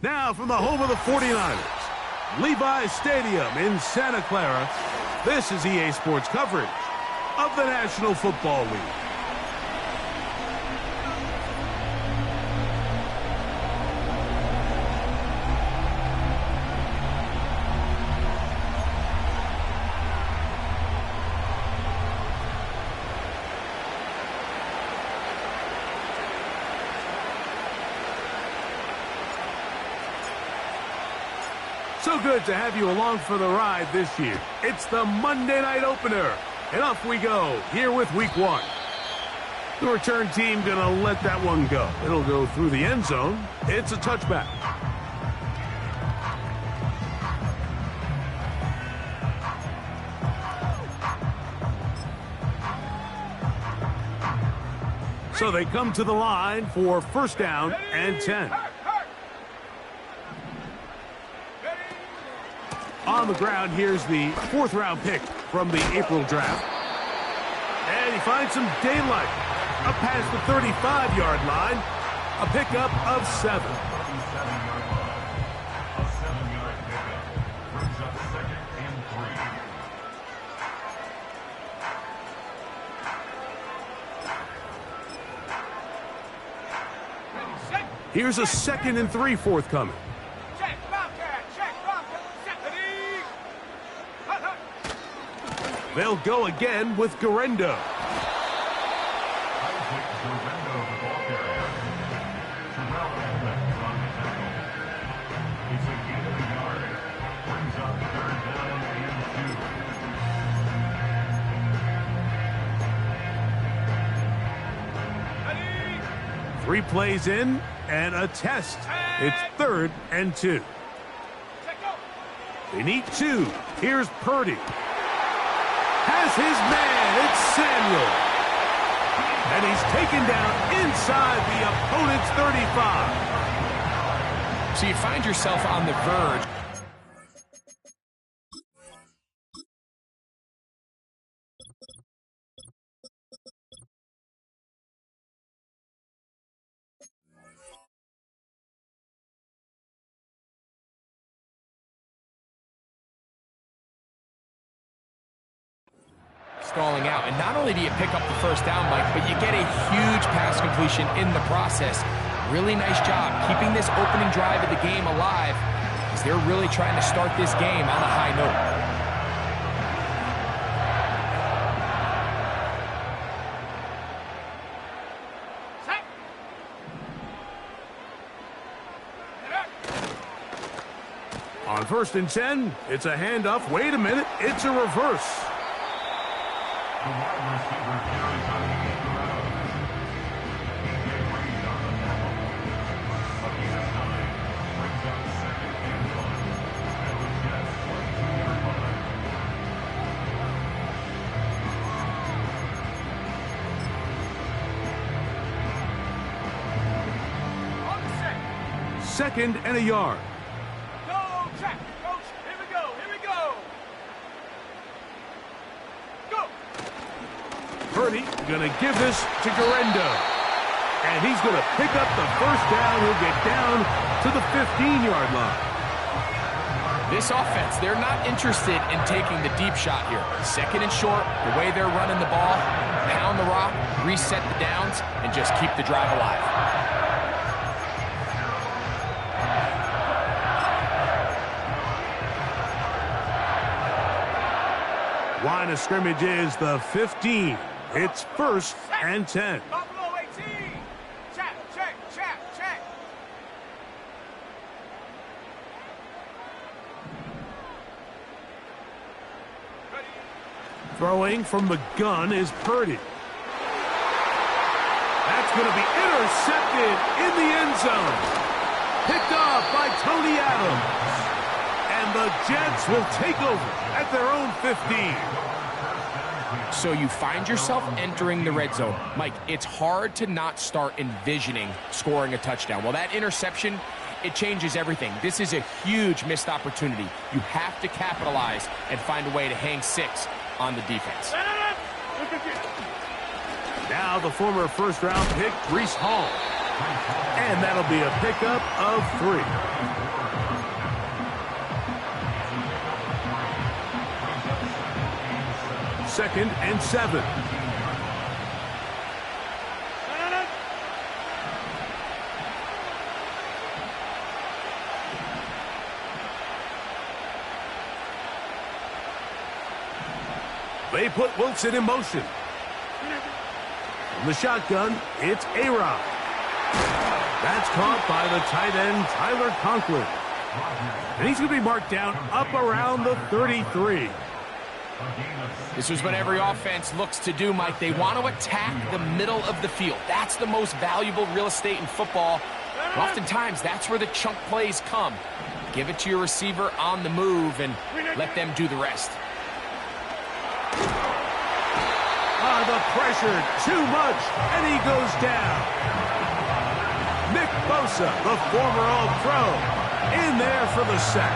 Now from the home of the 49ers, Levi's Stadium in Santa Clara, this is EA Sports coverage of the National Football League. So good to have you along for the ride this year. It's the Monday night opener, and off we go here with week 1. The return team gonna let that one go. It'll go through the end zone. It's a touchback. So they come to the line for first down and 10. On the ground, here's the 4th-round pick from the April draft. And he finds some daylight. Up past the 35-yard line. A pickup of 7. Here's a 2nd and 3 forthcoming. They'll go again with Guerendo. Three plays in and a test. It's 3rd and 2. They need 2. Here's Purdy. Has his man, it's Samuel. And he's taken down inside the opponent's 35. So you find yourself on the verge. Stalling out, and not only do you pick up the first down, Mike, but you get a huge pass completion in the process. Really nice job keeping this opening drive of the game alive, as they're really trying to start this game on a high note. On 1st and 10, it's a handoff. Wait a minute, it's a reverse. Second and a yard. Go, check, coach. Here we go. Here we go. Go. Purdy gonna give this to Guerendo. And he's gonna pick up the first down. He'll get down to the 15-yard line. This offense, they're not interested in taking the deep shot here. 2nd and short, the way they're running the ball, pound the rock, reset the downs, and just keep the drive alive. Line of scrimmage is the 15. It's 1st and 10. Buffalo 18. Check, check, check, check. Throwing from the gun is Purdy. That's going to be intercepted in the end zone. Picked off by Tony Adams. And the Jets will take over at their own 15. So you find yourself entering the red zone. Mike, it's hard to not start envisioning scoring a touchdown. Well, that interception, it changes everything. This is a huge missed opportunity. You have to capitalize and find a way to hang 6 on the defense. Now the former first-round pick, Breece Hall. And that'll be a pickup of 3. Second and 7. They put Wilson in motion. From the shotgun, it's A-Rod. That's caught by the tight end, Tyler Conklin. And he's going to be marked down up around the 33. This is what every offense looks to do, Mike. They want to attack the middle of the field. That's the most valuable real estate in football. And oftentimes, that's where the chunk plays come. Give it to your receiver on the move and let them do the rest. The pressure, too much, and he goes down. Nick Bosa, the former All-Pro, in there for the sack.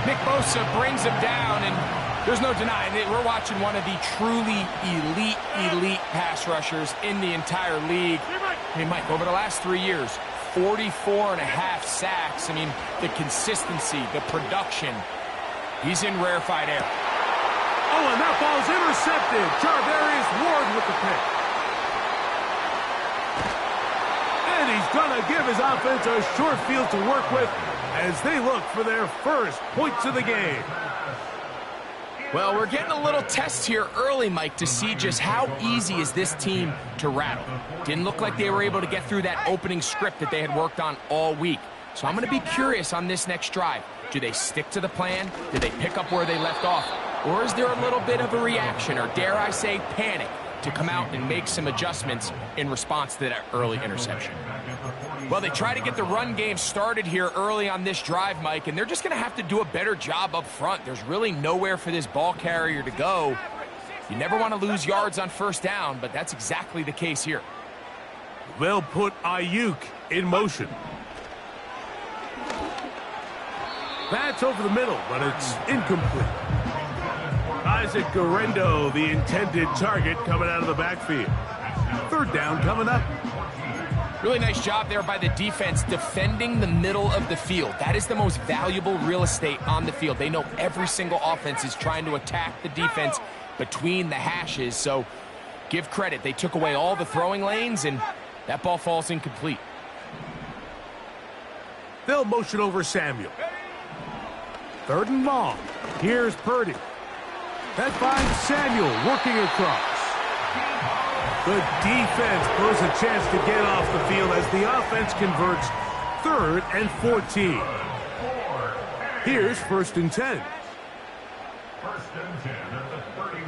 Nick Bosa brings him down, and there's no denying it. We're watching one of the truly elite pass rushers in the entire league. I mean, Mike, over the last 3 years, 44.5 sacks. I mean, the consistency, the production. He's in rarefied air. Oh, and that ball's intercepted. Charvarius Ward with the pick. And he's going to give his offense a short field to work with as they look for their first points of the game. Well, we're getting a little test here early, Mike, to see just how easy is this team to rattle. Didn't look like they were able to get through that opening script that they had worked on all week. So I'm going to be curious on this next drive. Do they stick to the plan? Do they pick up where they left off? Or is there a little bit of a reaction, or dare I say panic, to come out and make some adjustments in response to that early interception? Well, they try to get the run game started here early on this drive, Mike, and they're just going to have to do a better job up front. There's really nowhere for this ball carrier to go. You never want to lose yards on first down, but that's exactly the case here. They'll put Ayuk in motion. That's over the middle, but it's incomplete. Isaac Guerendo, the intended target, coming out of the backfield. Third down coming up. Really nice job there by the defense defending the middle of the field. That is the most valuable real estate on the field. They know every single offense is trying to attack the defense between the hashes, so give credit. They took away all the throwing lanes, and that ball falls incomplete. They'll motion over Samuel. Third and long. Here's Purdy. That finds Samuel working across. The defense blows a chance to get off the field as the offense converts 3rd and 14. Here's 1st and 10.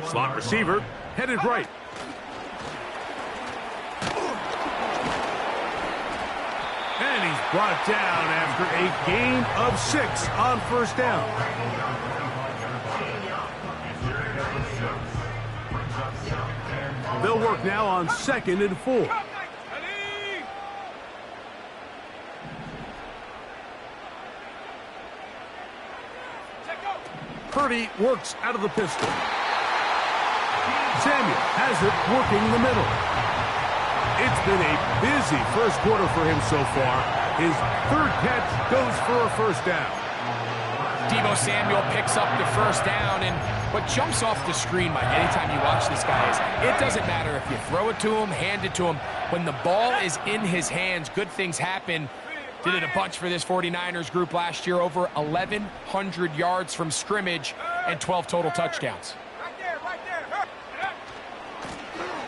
Slot receiver headed right. And he's brought down after a gain of 6 on first down. They'll work now on 2nd and 4. Purdy works out of the pistol. Samuel has it working the middle. It's been a busy first quarter for him so far. His 3rd catch goes for a first down. Deebo Samuel picks up the first down, and what jumps off the screen, Mike, anytime you watch this guy is it doesn't matter if you throw it to him, hand it to him. When the ball is in his hands, good things happen. Did it a bunch for this 49ers group last year, over 1,100 yards from scrimmage and 12 total touchdowns. Right there.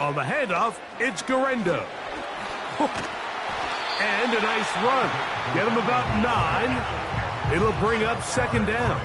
On the handoff, it's Guerendo. And a nice run. Get him about 9. It'll bring up 2nd down.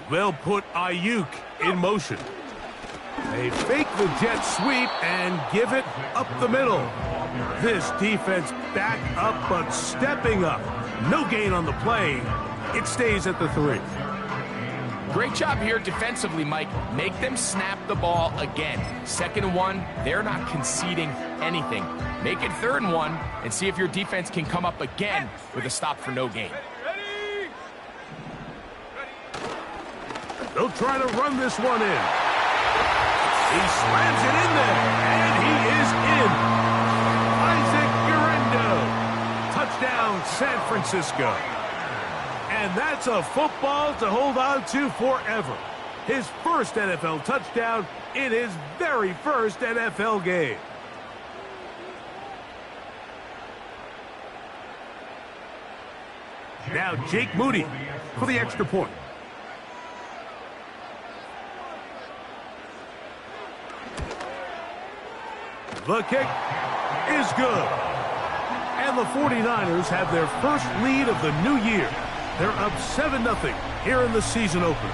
They'll put Ayuk in motion. They fake the jet sweep and give it up the middle. This defense back up but stepping up. No gain on the play. It stays at the 3. Great job here defensively, Mike. Make them snap the ball again. 2nd and 1, they're not conceding anything. Make it 3rd and 1 and see if your defense can come up again with a stop for no gain. Ready? They'll try to run this one in. He slams it in there, and he is in. Isaac Guerrero. Touchdown, San Francisco. And that's a football to hold on to forever. His first NFL touchdown in his very first NFL game. Now Jake Moody for the extra point. The kick is good. And the 49ers have their first lead of the new year. They're up 7-0 here in the season opener.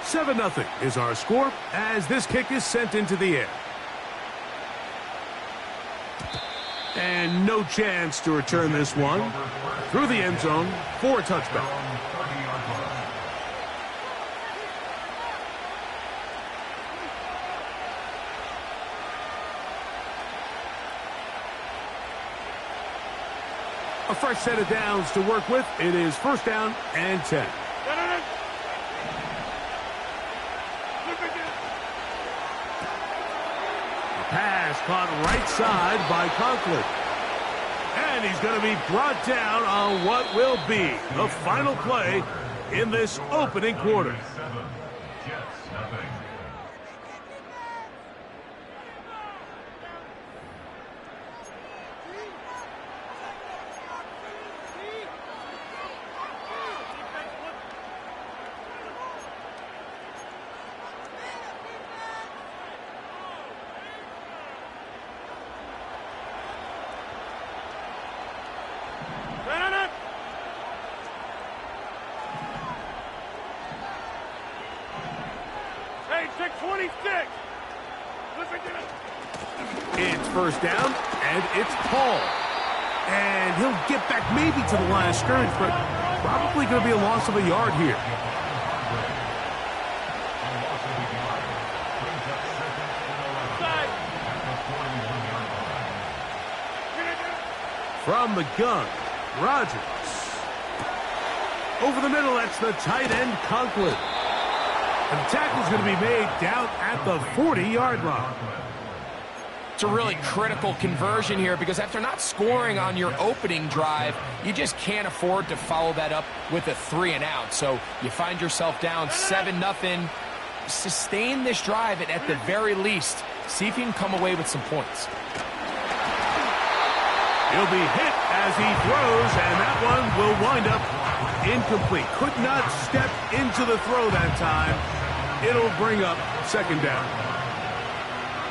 7-0 is our score as this kick is sent into the air. And no chance to return this one through the end zone for a touchback. A fresh set of downs to work with. It is 1st down and 10. Pass caught right side by Conklin. And he's going to be brought down on what will be the final play in this opening quarter. It's 1st down, and it's Paul. And he'll get back maybe to the line of scrimmage, but probably going to be a loss of a yard here. From the gun, Rodgers. Over the middle, that's the tight end, Conklin. And the tackle's going to be made down at the 40-yard line. It's a really critical conversion here because after not scoring on your opening drive, you just can't afford to follow that up with a 3-and-out. So you find yourself down 7-0. Sustain this drive and at the very least, see if you can come away with some points. He'll be hit as he throws, and that one will wind up incomplete. Could not step into the throw that time. It'll bring up 2nd down.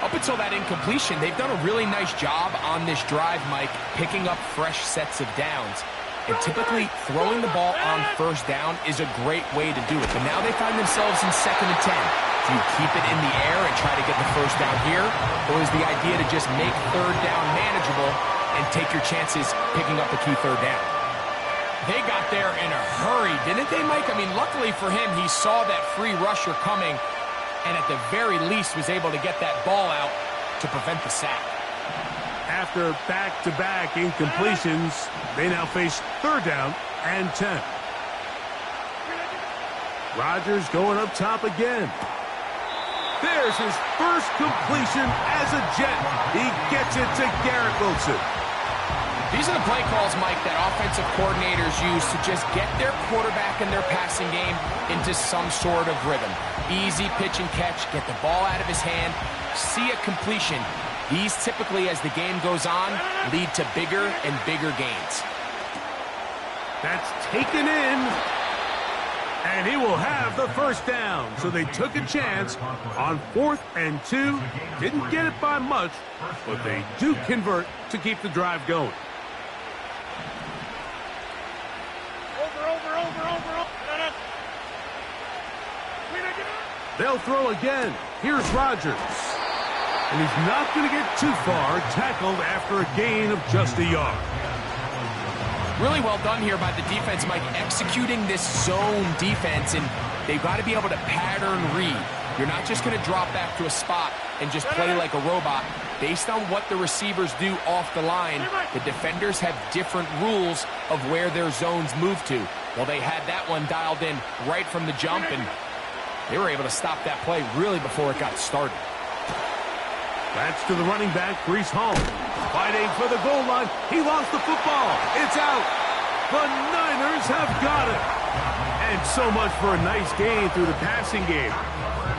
Up until that incompletion, they've done a really nice job on this drive, Mike, picking up fresh sets of downs. And typically, throwing the ball on 1st down is a great way to do it. But now they find themselves in 2nd and 10. Do you keep it in the air and try to get the 1st down here? Or is the idea to just make 3rd down manageable and take your chances picking up the key 3rd down? They got there in a hurry, didn't they, Mike? I mean, luckily for him, he saw that free rusher coming and at the very least was able to get that ball out to prevent the sack. After back-to-back incompletions, they now face 3rd down and 10. Rodgers going up top again. There's his first completion as a Jet. He gets it to Garrett Wilson. These are the play calls, Mike, that offensive coordinators use to just get their quarterback and their passing game into some sort of rhythm. Easy pitch and catch, get the ball out of his hand, see a completion. These typically, as the game goes on, lead to bigger and bigger gains. That's taken in. And he will have the 1st down. So they took a chance on 4th and 2. Didn't get it by much, but they do convert to keep the drive going. They'll throw again. Here's Rodgers. And he's not going to get too far, tackled after a gain of just a yard. Really well done here by the defense, Mike, executing this zone defense, and they've got to be able to pattern read. You're not just going to drop back to a spot and just play like a robot. Based on what the receivers do off the line, the defenders have different rules of where their zones move to. Well, they had that one dialed in right from the jump, and they were able to stop that play really before it got started. That's to the running back, Breece Hall. Fighting for the goal line. He lost the football. It's out. The Niners have got it. And so much for a nice gain through the passing game.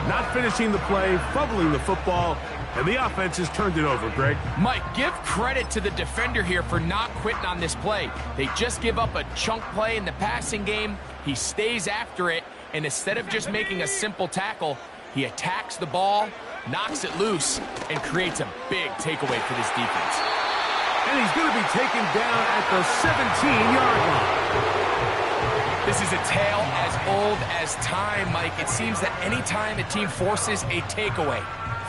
Not finishing the play, fumbling the football, and the offense has turned it over, Greg. Mike, give credit to the defender here for not quitting on this play. They just give up a chunk play in the passing game. He stays after it, and instead of just making a simple tackle, he attacks the ball, knocks it loose, and creates a big takeaway for this defense. And he's going to be taken down at the 17-yard line. This is a tale as old as time, Mike. It seems that any time a team forces a takeaway,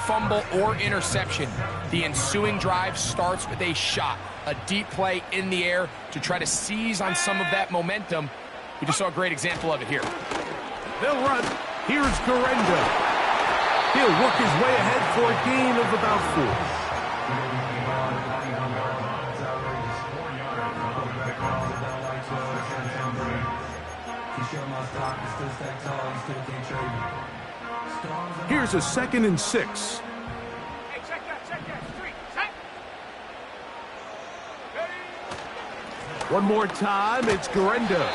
fumble, or interception, the ensuing drive starts with a shot, a deep play in the air to try to seize on some of that momentum. We just saw a great example of it here. They'll run. Here's Garenda. He'll work his way ahead for a gain of about 4. Here's a 2nd and 6. Hey, check that. Street, set. Ready? One more time, it's Garenda.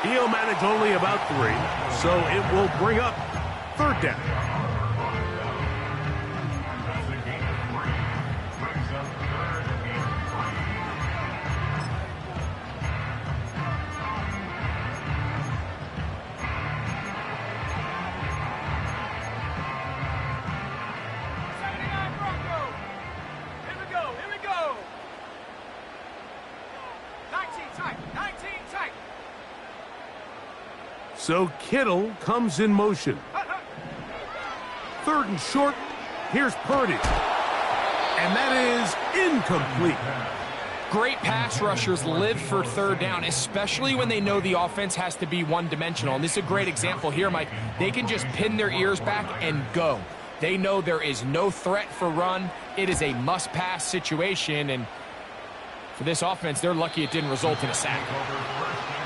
He'll manage only about 3, so it will bring up 3rd down. So Kittle comes in motion. 3rd and short. Here's Purdy. And that is incomplete. Great pass rushers live for 3rd down, especially when they know the offense has to be one-dimensional. And this is a great example here, Mike. They can just pin their ears back and go. They know there is no threat for run. It is a must-pass situation. And for this offense, they're lucky it didn't result in a sack.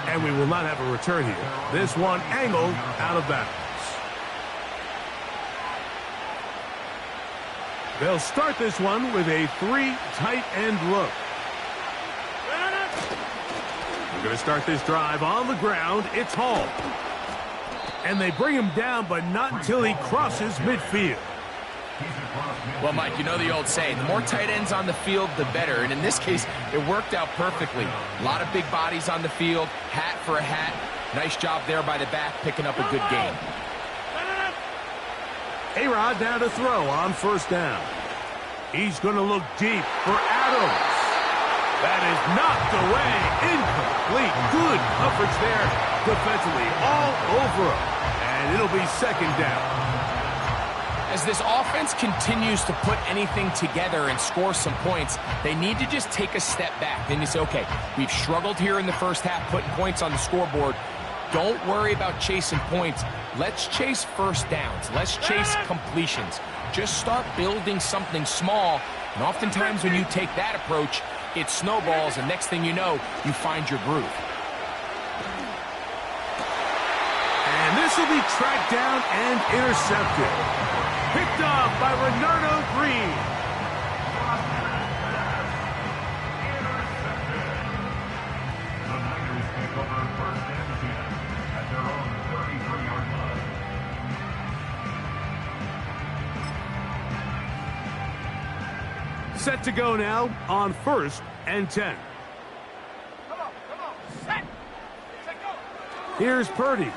And we will not have a return here. This one angled out of bounds. They'll start this one with a 3 tight end look. We're going to start this drive on the ground. It's Hall. And they bring him down, but not until he crosses midfield. Well, Mike, you know the old saying, the more tight ends on the field, the better. And in this case, it worked out perfectly. A lot of big bodies on the field, hat for a hat. Nice job there by the back, picking up a good gain. A-Rod down to throw on 1st down. He's going to look deep for Adams. That is knocked away. Incomplete. Good coverage there defensively all over him. And it'll be 2nd down. As this offense continues to put anything together and score some points, they need to just take a step back. Then you say, okay, we've struggled here in the first half, putting points on the scoreboard. Don't worry about chasing points. Let's chase 1st downs. Let's chase completions. Just start building something small. And oftentimes when you take that approach, it snowballs, and next thing you know, you find your groove. And this will be tracked down and intercepted. Picked off by Renardo Green. Set to go now on 1st and 10. Come on. Set, go. Here's Purdy.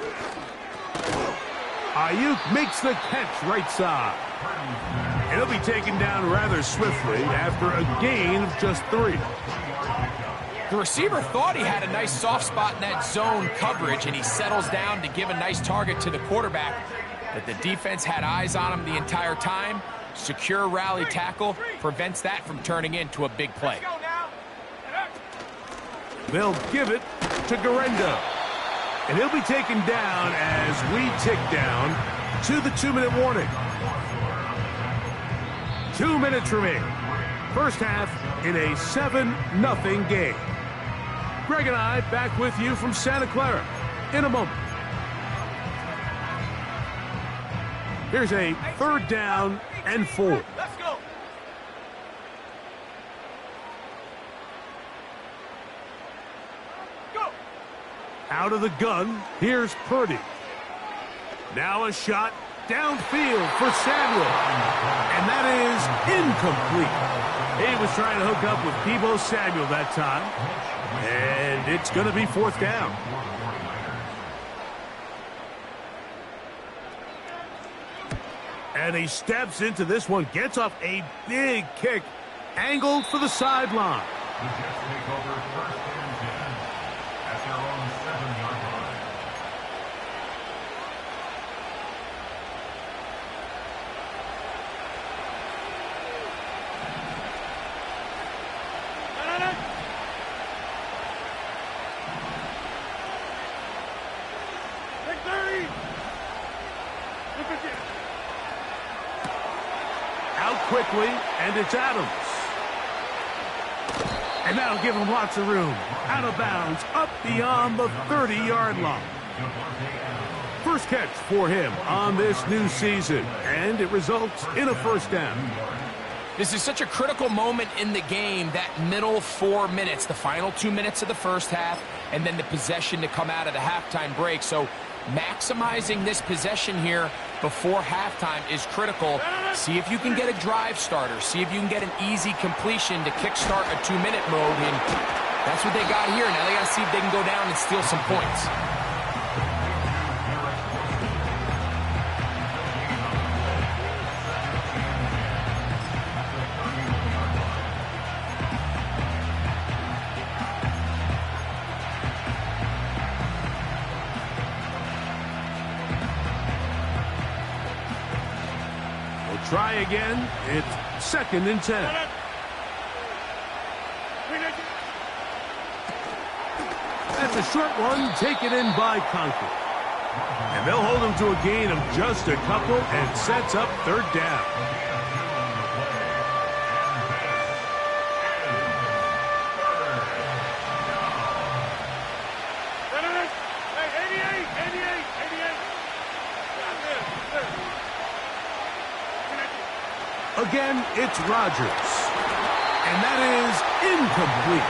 Ayuk makes the catch right side. And he'll be taken down rather swiftly after a gain of just 3. The receiver thought he had a nice soft spot in that zone coverage, and he settles down to give a nice target to the quarterback. But the defense had eyes on him the entire time. Secure rally tackle prevents that from turning into a big play. They'll give it to Guerrero. And he'll be taken down as we tick down to the 2-minute warning. 2 minutes remaining. First half in a 7-0 game. Greg and I back with you from Santa Clara in a moment. Here's a 3rd down and 4. Let's go. Go. Out of the gun, here's Purdy. Now a shot downfield for Samuel. And that is incomplete. He was trying to hook up with Deebo Samuel that time. And it's going to be 4th down. And he steps into this one, gets off a big kick, angled for the sideline. The Jets take over 1st and 10 at their own 7-yard line. Quickly, and it's Adams. And that'll give him lots of room. Out of bounds, up beyond the 30-yard line. First catch for him on this new season, and it results in a 1st down. This is such a critical moment in the game, that middle 4 minutes, the final 2 minutes of the first half, and then the possession to come out of the halftime break. So maximizing this possession here before halftime is critical. See if you can get a drive starter. See if you can get an easy completion to kickstart a 2-minute mode. And that's what they got here. Now they got to see if they can go down and steal some points. Try again. It's 2nd and 10. That's a short one taken in by Conklin. And they'll hold him to a gain of just a couple and sets up 3rd down. Again, it's Rodgers. And that is incomplete.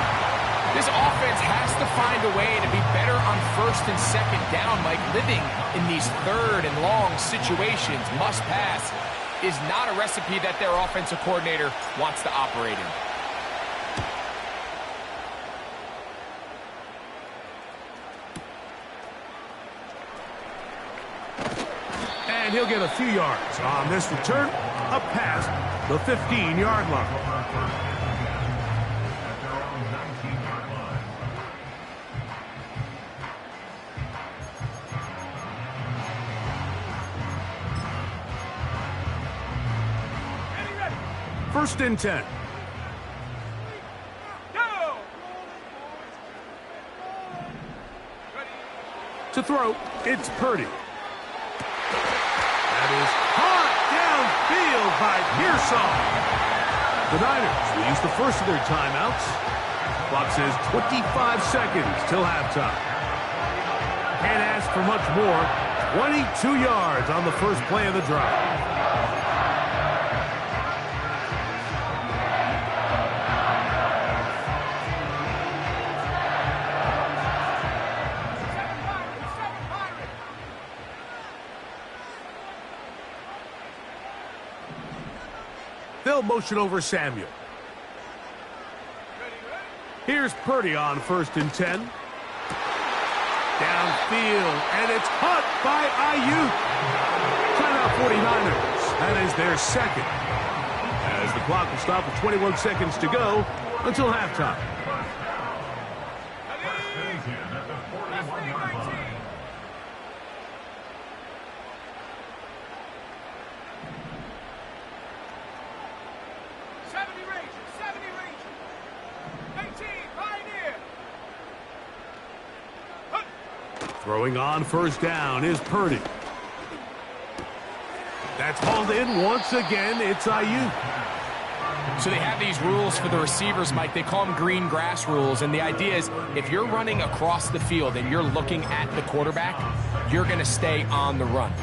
This offense has to find a way to be better on 1st and 2nd down. Like, living in these 3rd and long situations, must pass, is not a recipe that their offensive coordinator wants to operate in. And he'll get a few yards on this return, up past the 15-yard line. At their own 19-yard line. First and 10. Go. To throw, it's Purdy. That is caught downfield by Pearsall. The Niners will use the first of their timeouts. Clock says 25 seconds till halftime. Can't ask for much more. 22 yards on the first play of the drive. They'll motion over Samuel. Here's Purdy on 1st and 10. Downfield, and it's caught by Ayuk. Timeout 49ers. That is their 2nd. As the clock will stop with 21 seconds to go until halftime. First and 10 at the 41-yard line. Throwing on first down is Purdy. That's hauled in once again. It's Ayuk. So they have these rules for the receivers, Mike. They call them green grass rules. And the idea is if you're running across the field and you're looking at the quarterback, you're going to stay on the run.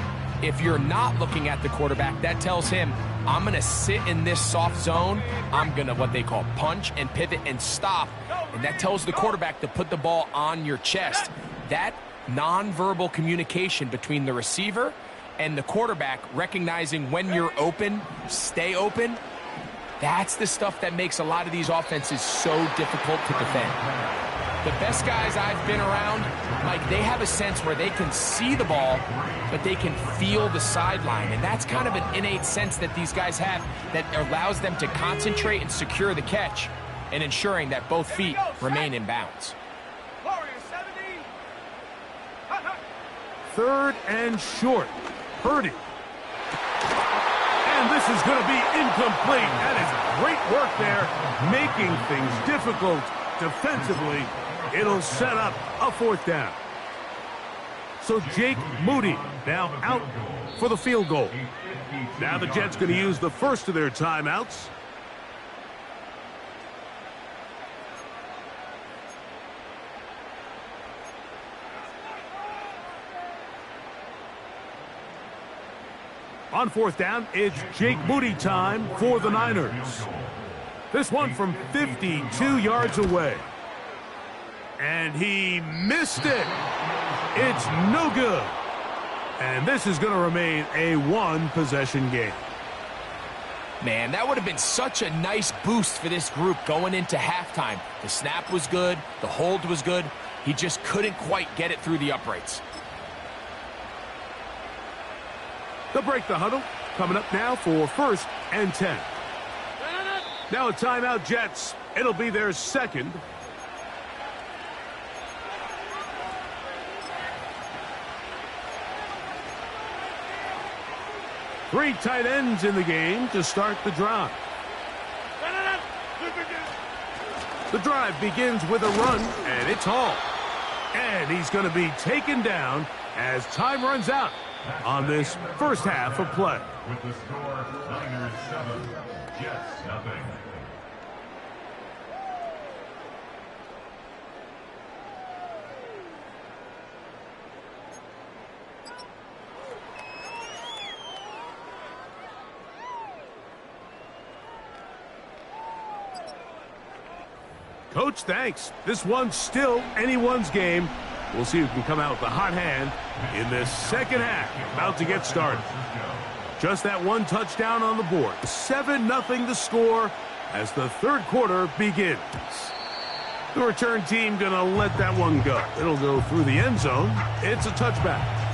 If you're not looking at the quarterback, that tells him, I'm going to sit in this soft zone. I'm going to what they call punch and pivot and stop. And that tells the quarterback to put the ball on your chest. That nonverbal communication between the receiver and the quarterback, recognizing when you're open, stay open, that's the stuff that makes a lot of these offenses so difficult to defend. The best guys I've been around, Mike, they have a sense where they can see the ball, but they can feel the sideline. And that's kind of an innate sense that these guys have that allows them to concentrate and secure the catch and ensuring that both feet remain in bounds. Third and short. Purdy. And this is going to be incomplete. That is great work there, making things difficult defensively. It'll set up a fourth down. So Jake Moody now out for the field goal. Now the Jets going to use the first of their timeouts. On fourth down, it's Jake Moody time for the Niners. This one from 52 yards away. And he missed it. It's no good. And this is going to remain a one-possession game. Man, that would have been such a nice boost for this group going into halftime. The snap was good. The hold was good. He just couldn't quite get it through the uprights. They'll break the huddle. Coming up now for 1st and 10. Now a timeout, Jets. It'll be their second. Three tight ends in the game to start the drive. The drive begins with a run, and it's hauled. And he's going to be taken down as time runs out on this first half of play. With the score, Niners 7, Jets 0. Coach, thanks. This one's still anyone's game. We'll see who can come out with the hot hand in this second half. About to get started. Just that one touchdown on the board. 7-0 the score as the third quarter begins. The return team going to let that one go. It'll go through the end zone. It's a touchback.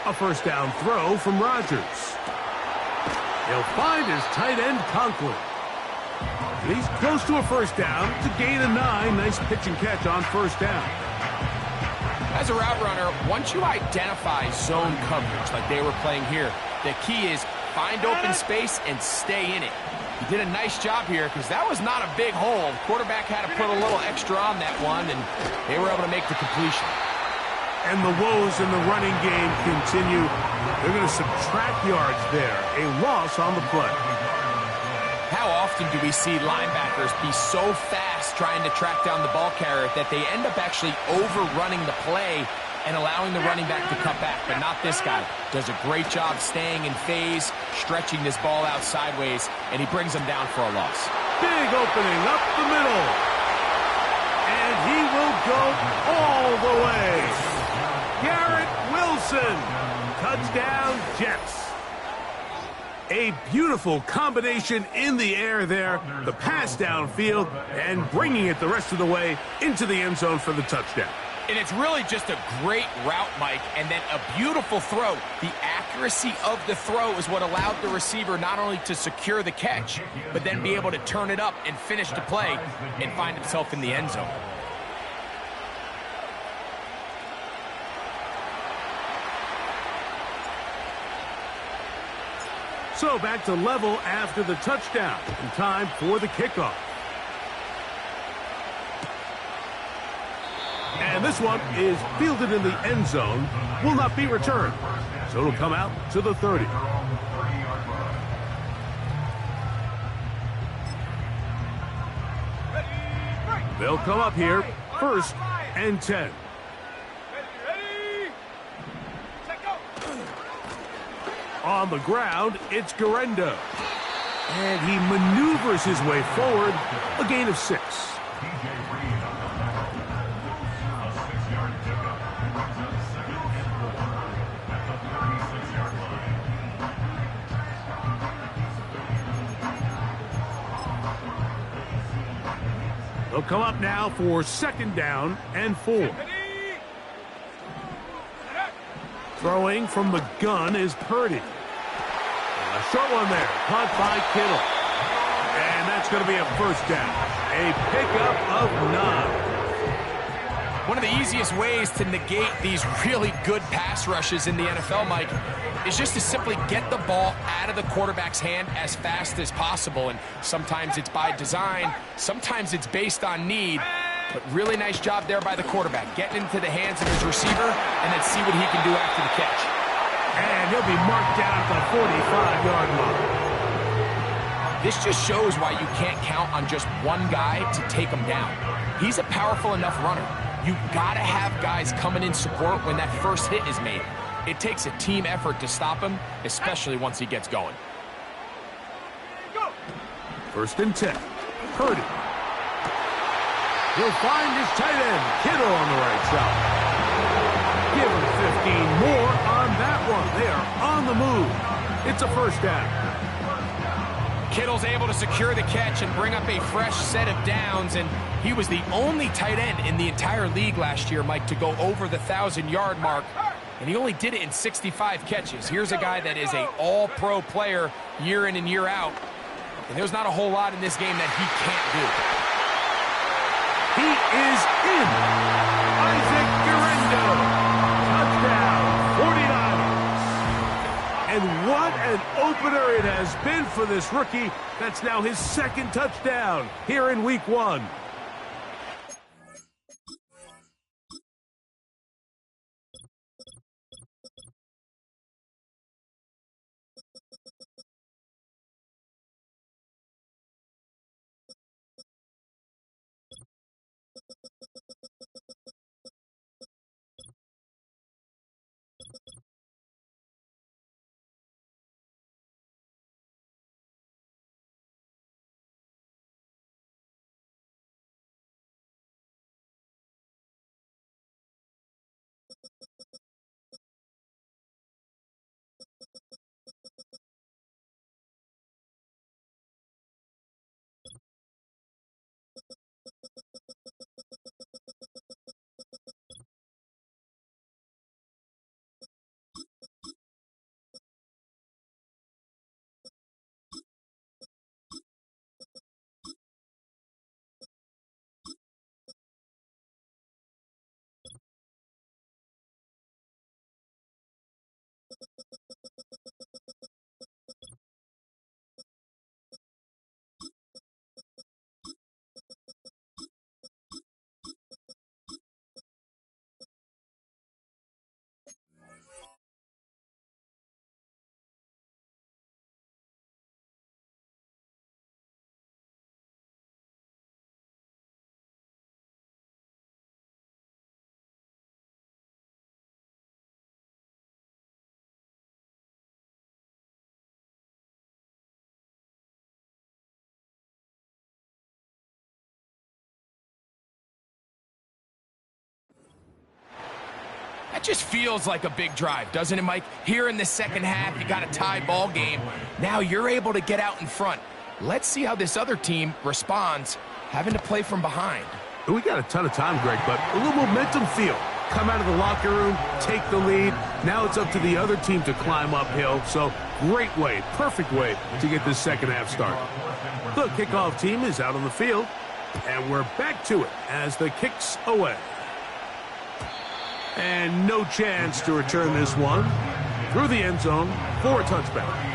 A first down throw from Rodgers. He'll find his tight end, Conklin. And he's close to a first down to gain a 9. Nice pitch and catch on first down. As a route runner, once you identify zone coverage like they were playing here, the key is find open space and stay in it. He did a nice job here because that was not a big hole. The quarterback had to put a little extra on that one, and they were able to make the completion. And the woes in the running game continue. They're going to subtract yards there. A loss on the play. How often do we see linebackers be so fast trying to track down the ball carrier that they end up actually overrunning the play and allowing the running back to cut back? But not this guy. Does a great job staying in phase, stretching this ball out sideways, and he brings them down for a loss. Big opening up the middle. And he will go all the way. Garrett Wilson, touchdown Jets. A beautiful combination in the air there, the pass downfield, and bringing it the rest of the way into the end zone for the touchdown. And it's really just a great route, Mike, and then a beautiful throw. The accuracy of the throw is what allowed the receiver not only to secure the catch, but then be able to turn it up and finish the play and find himself in the end zone. So back to level after the touchdown, and time for the kickoff. And this one is fielded in the end zone, will not be returned. So it'll come out to the 30. They'll come up here, 1st and 10. Ready, set, go. On the ground, it's Guerendo. And he maneuvers his way forward, a gain of 6. They'll come up now for 2nd down and 4. Ready. Throwing from the gun is Purdy. A short one there, caught by Kittle. And that's going to be a 1st down. A pickup of 9. One of the easiest ways to negate these really good pass rushes in the NFL, Mike, is just to simply get the ball out of the quarterback's hand as fast as possible. And sometimes it's by design, sometimes it's based on need. But really nice job there by the quarterback, getting into the hands of his receiver and then see what he can do after the catch. And he'll be marked down at the 45-yard line. This just shows why you can't count on just one guy to take him down. He's a powerful enough runner. You've got to have guys coming in support when that first hit is made. It takes a team effort to stop him, especially once he gets going. 1st and 10. Purdy. He'll find his tight end, Kittle, on the right side. Give him 15 more on that one. They are on the move. It's a 1st down. Kittle's able to secure the catch and bring up a fresh set of downs, and he was the only tight end in the entire league last year, Mike, to go over the 1,000-yard mark, and he only did it in 65 catches. Here's a guy that is an all-pro player year in and year out, and there's not a whole lot in this game that he can't do. He is in. Isaac Guerendo. Touchdown, 49ers. And what an opener it has been for this rookie. That's now his 2nd touchdown here in Week 1. That just feels like a big drive, doesn't it, Mike? Here in the 2nd half, you got a tie ball game. Now you're able to get out in front. Let's see how this other team responds, having to play from behind. We got a ton of time, Greg, but a little momentum feel. Come out of the locker room, take the lead. Now it's up to the other team to climb uphill. So great way, perfect way to get this second half started. The kickoff team is out on the field, and we're back to it as the kick's away. And no chance to return this one through the end zone for a touchback.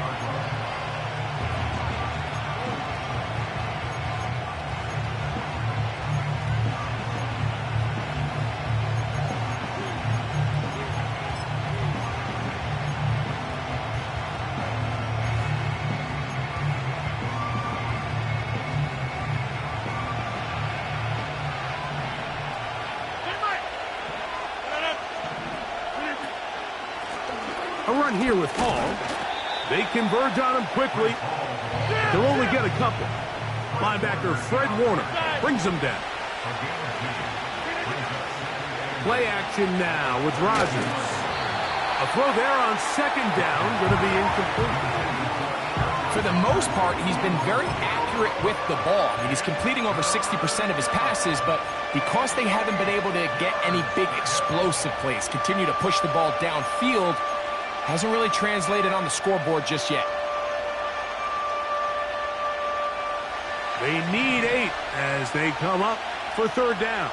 A run here with Hall. They converge on him quickly. They'll only get a couple. Linebacker Fred Warner brings him down. Play action now with Rodgers. A throw there on second down, going to be incomplete. For the most part, he's been very accurate with the ball. I mean, he's completing over 60% of his passes, but because they haven't been able to get any big explosive plays, continue to push the ball downfield, hasn't really translated on the scoreboard just yet. They need 8 as they come up for third down.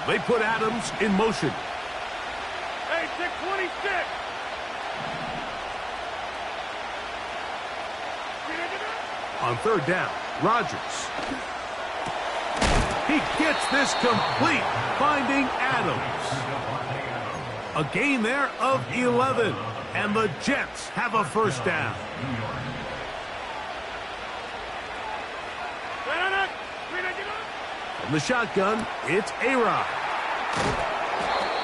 They put Adams in motion. Hey, 626. On third down, Rodgers. He gets this complete, finding Adams. A gain there of 11, and the Jets have a first down. From the shotgun, it's A-Rod.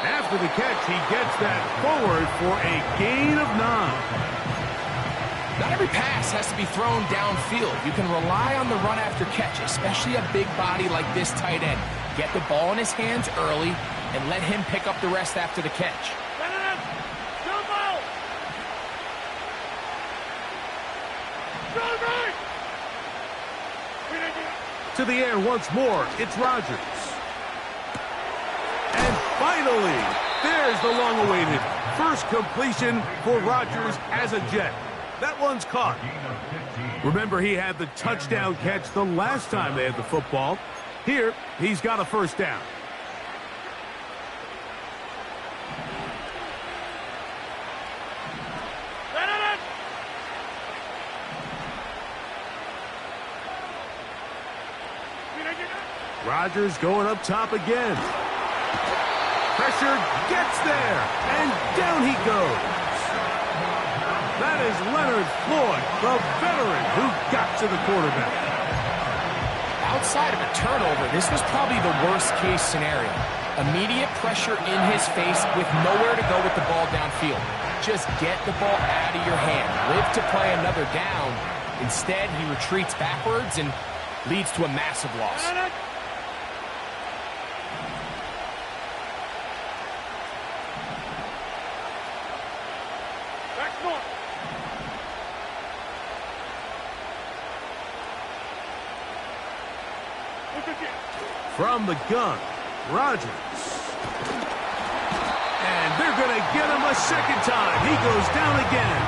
After the catch, he gets that forward for a gain of 9. Not every pass has to be thrown downfield. You can rely on the run after catch, especially a big body like this tight end. Get the ball in his hands early and let him pick up the rest after the catch. To the air once more, it's Rodgers. And finally, there's the long-awaited first completion for Rodgers as a Jet. That one's caught. Remember, he had the touchdown catch the last time they had the football. Here, he's got a first down. Rodgers going up top again. Pressure gets there, and down he goes. That is Leonard Floyd, the veteran who got to the quarterback. Outside of a turnover, this was probably the worst-case scenario. Immediate pressure in his face with nowhere to go with the ball downfield. Just get the ball out of your hand. Live to play another down. Instead, he retreats backwards and leads to a massive loss. From the gun, Rodgers. And they're going to get him a second time. He goes down again.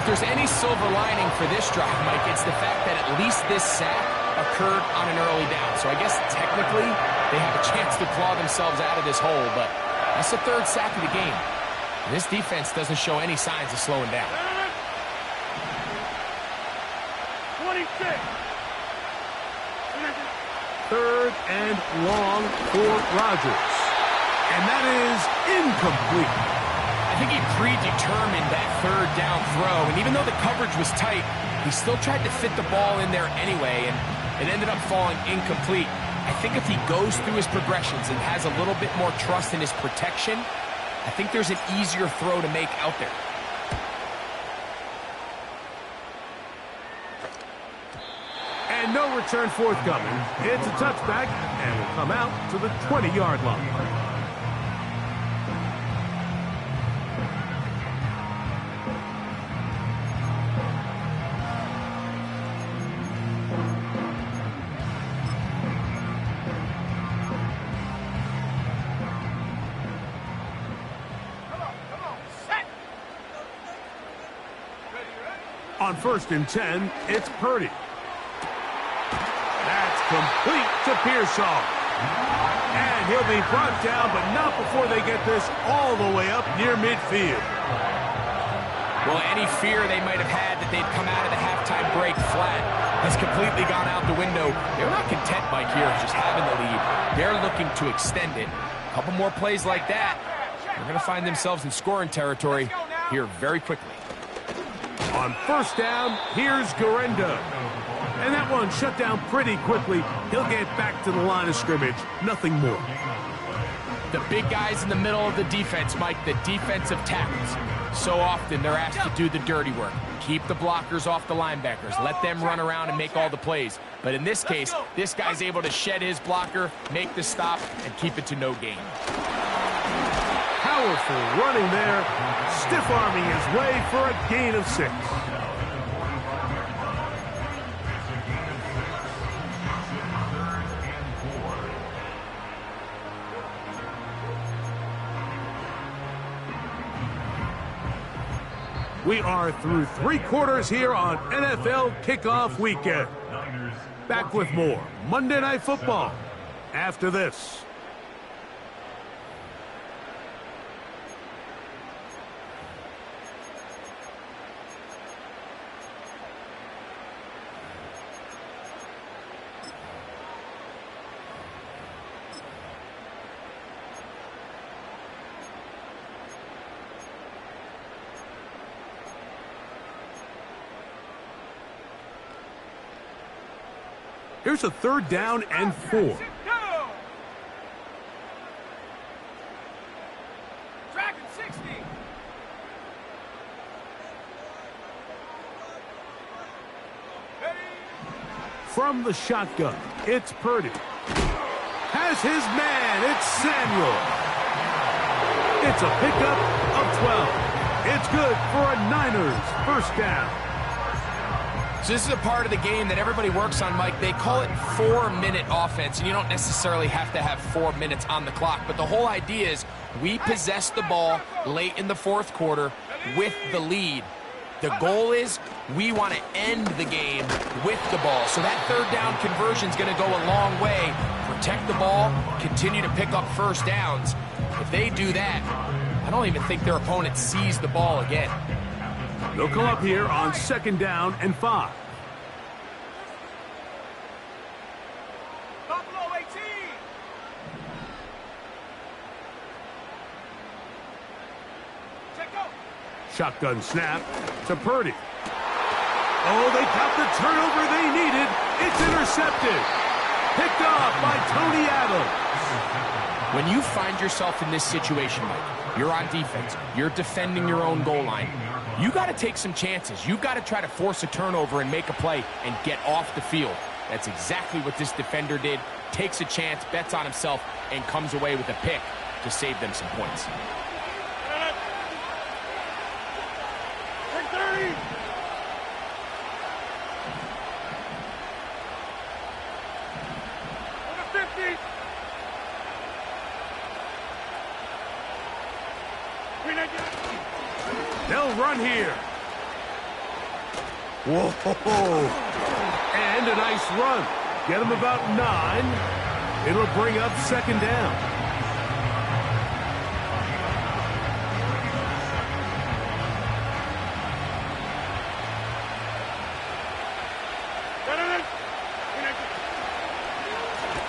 If there's any silver lining for this drive, Mike, it's the fact that at least this sack occurred on an early down. So I guess technically they have a chance to claw themselves out of this hole, but that's the third sack of the game. This defense doesn't show any signs of slowing down. 26. Third and long for Rodgers. And that is incomplete. I think he predetermined that third down throw, and even though the coverage was tight, he still tried to fit the ball in there anyway, and it ended up falling incomplete. I think if he goes through his progressions and has a little bit more trust in his protection, I think there's an easier throw to make out there. And no return forthcoming. It's a touchback, and will come out to the 20-yard line. On 1st and 10, it's Purdy. That's complete to Pearsall. And he'll be brought down, but not before they get this all the way up near midfield. Well, any fear they might have had that they'd come out of the halftime break flat has completely gone out the window. They're not content, Mike, here just having the lead. They're looking to extend it. A couple more plays like that, they're going to find themselves in scoring territory here very quickly. On 1st down, here's Guerendo. And that one shut down pretty quickly. He'll get back to the line of scrimmage. Nothing more. The big guys in the middle of the defense, Mike, the defensive tackles. So often they're asked to do the dirty work. Keep the blockers off the linebackers. Let them run around and make all the plays. But in this case, this guy's able to shed his blocker, make the stop, and keep it to no gain. Powerful running there. Stiff-arming his way for a gain of 6. We are through 3 quarters here on NFL Kickoff Weekend. Back with more Monday Night Football after this. Here's a 3rd down and 4. Dragon 60. From the shotgun, it's Purdy. Has his man, it's Samuel. It's a pickup of 12. It's good for a Niners 1st down. So this is a part of the game that everybody works on, Mike. They call it 4-minute offense, and you don't necessarily have to have 4 minutes on the clock. But the whole idea is we possess the ball late in the 4th quarter with the lead. The goal is we want to end the game with the ball. So that 3rd down conversion is going to go a long way. Protect the ball, continue to pick up 1st downs. If they do that, I don't even think their opponent sees the ball again. They'll come up here on 2nd down and 5. Buffalo 18. Check out. Shotgun snap to Purdy. Oh, they got the turnover they needed. It's intercepted. Picked off by Tony Adams. When you find yourself in this situation, Mike, you're on defense, you're defending your own goal line, you got to take some chances. You got to try to force a turnover and make a play and get off the field. That's exactly what this defender did. Takes a chance, bets on himself, and comes away with a pick to save them some points. 30. Over 50. They'll run here. Whoa. And a nice run. Get them about 9. It'll bring up 2nd down.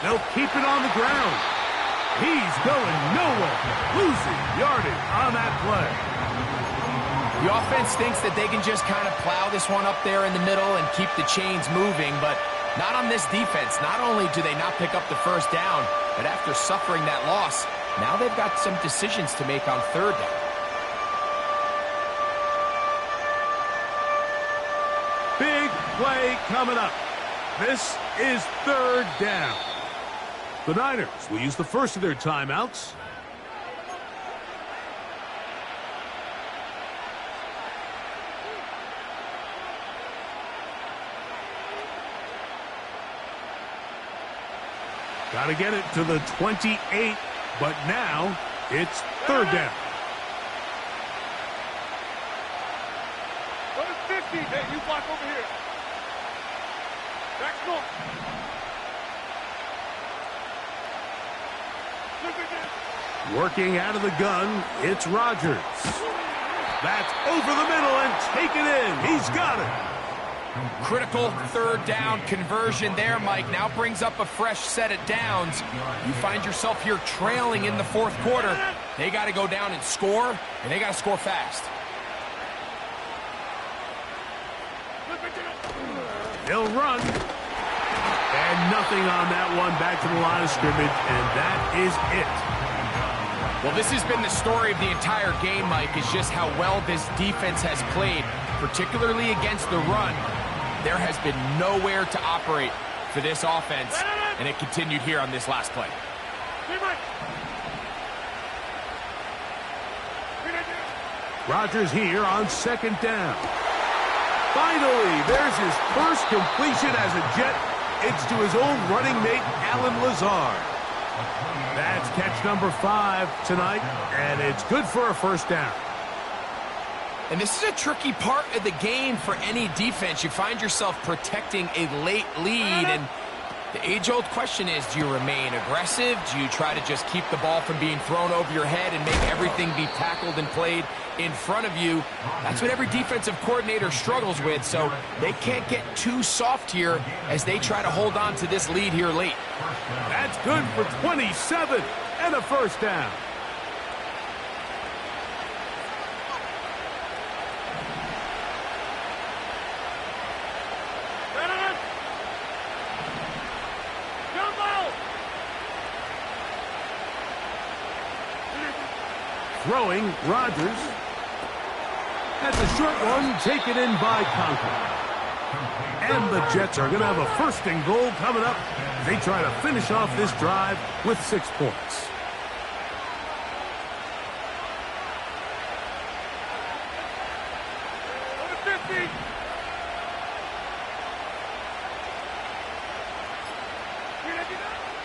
They'll keep it on the ground. He's going nowhere. Losing yardage on that play. The offense thinks that they can just kind of plow this one up there in the middle and keep the chains moving, but not on this defense. Not only do they not pick up the 1st down, but after suffering that loss, now they've got some decisions to make on 3rd down. Big play coming up. This is 3rd down. The Niners will use the first of their timeouts. Got to get it to the 28, but now it's 3rd down. 50. Hey, you block over here. Back north. Look at this. Working out of the gun, it's Rodgers. That's over the middle and taken in. He's got it. Critical third down conversion there, Mike. Now brings up a fresh set of downs. You find yourself here trailing in the fourth quarter. They got to go down and score, and they got to score fast. They'll run. And nothing on that one. Back to the line of scrimmage, and that is it. Well, this has been the story of the entire game, Mike, is just how well this defense has played, particularly against the run. There has been nowhere to operate for this offense, and it continued here on this last play. Rodgers here on second down. Finally, there's his first completion as a Jet. It's to his old running mate, Allen Lazard. That's catch number 5 tonight, and it's good for a first down. And this is a tricky part of the game for any defense. You find yourself protecting a late lead, and the age-old question is, do you remain aggressive? Do you try to just keep the ball from being thrown over your head and make everything be tackled and played in front of you? That's what every defensive coordinator struggles with, so they can't get too soft here as they try to hold on to this lead here late. That's good for 27 and a first down. Throwing, Rodgers. That's a short one taken in by Conklin. And the Jets are going to have a first and goal coming up. They try to finish off this drive with 6 points. Over 50.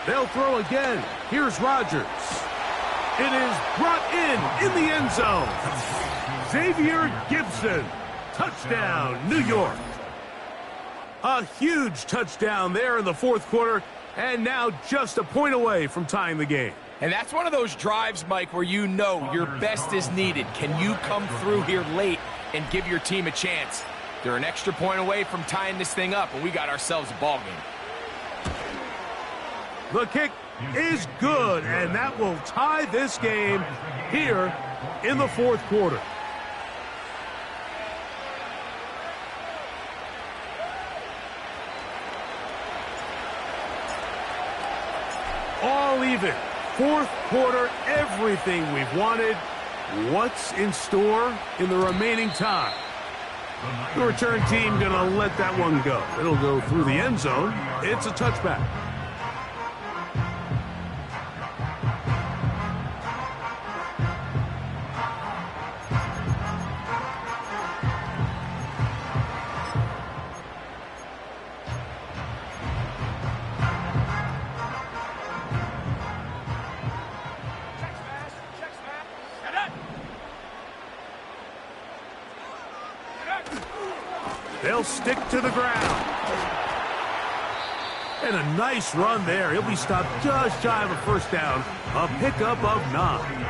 They'll throw again. Here's Rodgers. It is brought in the end zone. Xavier Gibson. Touchdown, New York. A huge touchdown there in the fourth quarter, and now just a point away from tying the game. And that's one of those drives, Mike, where you know your best is needed. Can you come through here late and give your team a chance? They're an extra point away from tying this thing up, and we got ourselves a ball game. The kick is good, and that will tie this game here in the fourth quarter. All even. Fourth quarter, everything we've wanted. What's in store in the remaining time? The return team going to let that one go. It'll go through the end zone. It's a touchback. They'll stick to the ground. And a nice run there. He'll be stopped just shy of a first down. A pickup of 9.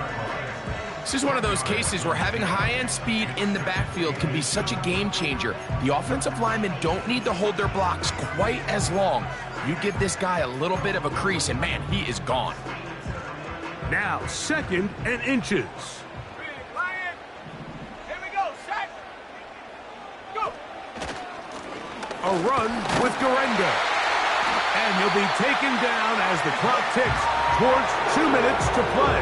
This is one of those cases where having high-end speed in the backfield can be such a game changer. The offensive linemen don't need to hold their blocks quite as long. You give this guy a little bit of a crease, and man, he is gone. Now, 2nd and inches. A run with Gurenda. And he'll be taken down as the clock ticks towards 2 minutes to play.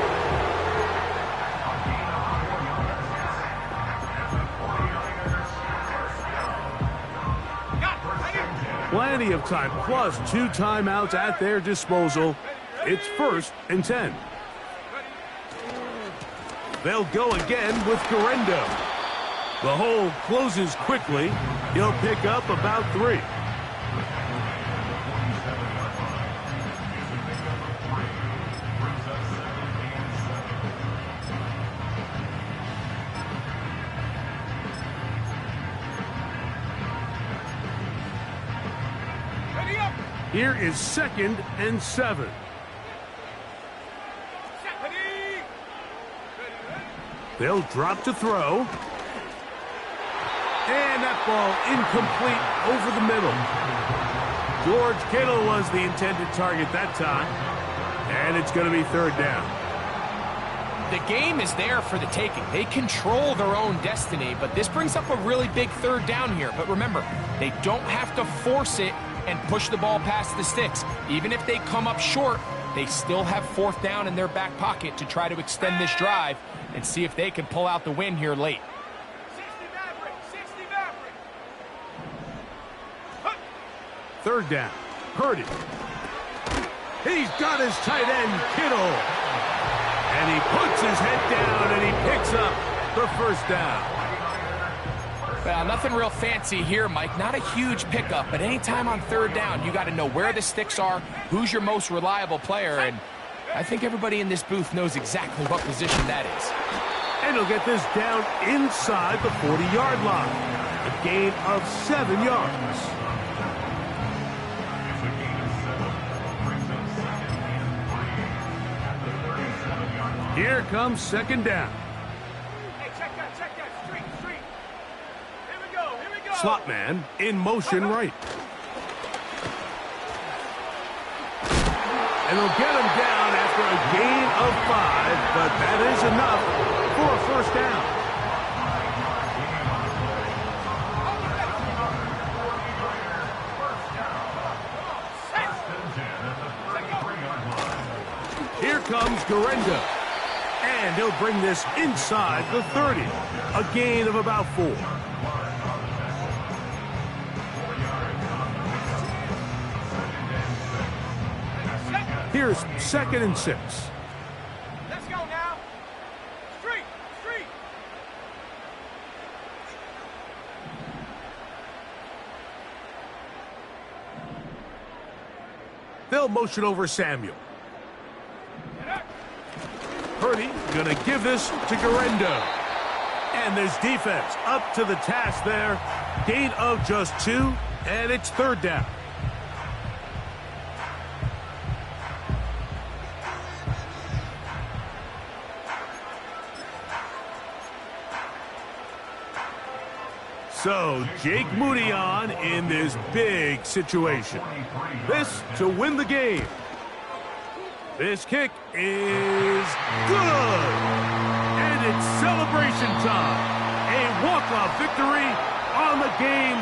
Plenty of time, plus 2 timeouts at their disposal. It's 1st and 10. They'll go again with Gurenda. The hole closes quickly. He'll pick up about 3. Here is 2nd and 7. They'll drop to throw. And that ball incomplete over the middle. George Kittle was the intended target that time. And it's going to be 3rd down. The game is there for the taking. They control their own destiny, but this brings up a really big 3rd down here. But remember, they don't have to force it and push the ball past the sticks. Even if they come up short, they still have 4th down in their back pocket to try to extend this drive and see if they can pull out the win here late. 3rd down. Purdy. He's got his tight end, Kittle. And he puts his head down and he picks up the 1st down. Well, nothing real fancy here, Mike. Not a huge pickup, but anytime on 3rd down, you got to know where the sticks are, who's your most reliable player, and I think everybody in this booth knows exactly what position that is. And he'll get this down inside the 40-yard line. A gain of 7 yards. Here comes 2nd down. Hey, check that. Street. Here we go. Slot man in motion right. And they'll get him down after a gain of 5, but that is enough for a 1st down. Here comes Guerendo. And he'll bring this inside the 30. A gain of about 4. Here's 2nd and 6. Let's go now. Street. They'll motion over Samuel. Purdy gonna give this to Guerendo. And this defense up to the task there. Gain of just 2, and it's 3rd down. So, Jake Moody on in this big situation. This to win the game. This kick is good. And it's celebration time. A walk-off victory on the game.